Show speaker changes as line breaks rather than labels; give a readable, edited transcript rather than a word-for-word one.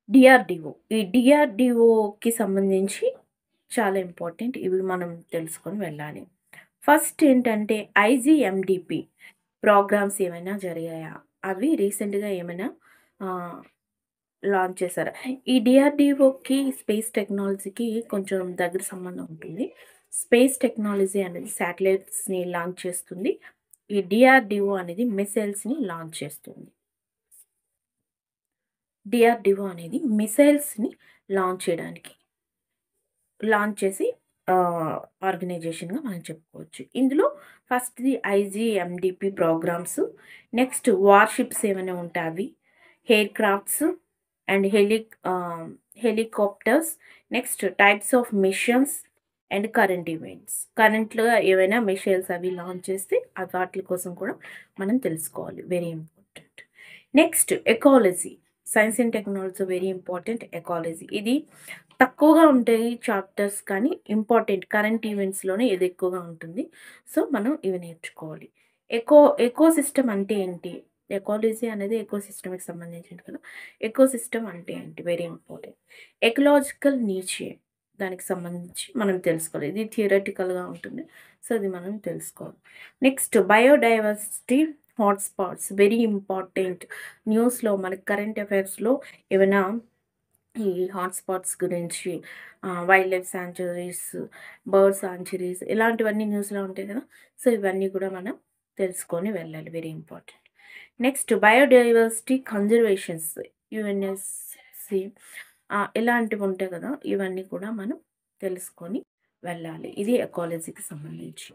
DRDO. ఈ డిఆర్‌డిఓకి సంబంధించి చాలా ఇంపార్టెంట్. ఇవి మనం తెలుసుకొని వెళ్ళాలి. ఫస్ట్ ఏంటంటే ఐజీఎండిపి ప్రోగ్రామ్స్ ఏమైనా జరిగాయా? అవి రీసెంట్‌గా ఏమైనా ఆహ్, లాంచ్ చేశారా? ఈ డిఆర్‌డిఓకి స్పేస్ టెక్నాలజీకి కొంచెం దగ్గర సంబంధం ఉంటుంది. స్పేస్ టెక్నాలజీ అనేది శాటిలైట్స్‌ని లాంచ్ చేస్తుంది. ఈ డిఆర్‌డిఓ అనేది మిసైల్స్‌ని లాంచ్ చేస్తుంది. డిఆర్‌డిఓ అనేది మిసైల్స్‌ని లాంచ్ చేయడానికి లాంచ్ చేసి ఆర్గనైజేషన్‌గా మనం చెప్పుకోవచ్చు. ఇందులో ఫస్ట్‌ది ఐజీఎండిపి ప్రోగ్రామ్స్, నెక్స్ట్ వార్‌షిప్స్ ఏమైనా ఉంటే అవి, air crafts and helicopters, next types of machines and current events. కరెంట్‌లో ఏవైనా మిసైల్స్ అవి లాంచ్ చేస్తే వాటి కోసం కూడా మనం తెలుసుకోవాలి. Very important. Next ecology. Science and technology very important. Ecology ఇది తక్కువగా ఉంటాయి చాప్టర్స్ కానీ ఇంపార్టెంట్. కరెంట్ ఈవెంట్స్‌లోనే ఇది ఎక్కువగా ఉంటుంది. సో, మనం ఇవి నేర్చుకోవాలి. ఎకోసిస్టమ్ అంటే ఏంటి? ఎకాలజీ అనేది ఎకోసిస్టమ్‌కి సంబంధించింది కదా! ఎకోసిస్టమ్ అంటే ఏంటి? Very important. ఎకలాజికల్ నీచే దానికి సంబంధించి మనం తెలుసుకోవాలి. ఇది థియరటికల్‌గా ఉంటుంది. సో, అది మనం తెలుసుకోవాలి. Next biodiversity hotspots very important. న్యూస్‌లో మనకి కరెంట్ అఫైర్స్‌లో ఏమైనా ఈ హాట్‌స్పాట్స్ గురించి wild life sanctuaries, bird sanctuaries ఇలాంటివన్నీ న్యూస్‌లో ఉంటాయి కదా! సో, ఇవన్నీ కూడా మనం తెలుసుకొని వెళ్ళాలి. Very important. Next biodiversity conservations UNSC ఇలాంటివి ఉంటాయి కదా! ఇవన్నీ కూడా మనం తెలుసుకొని వెళ్ళాలి. ఇది ఎకాలజీకి సంబంధించి.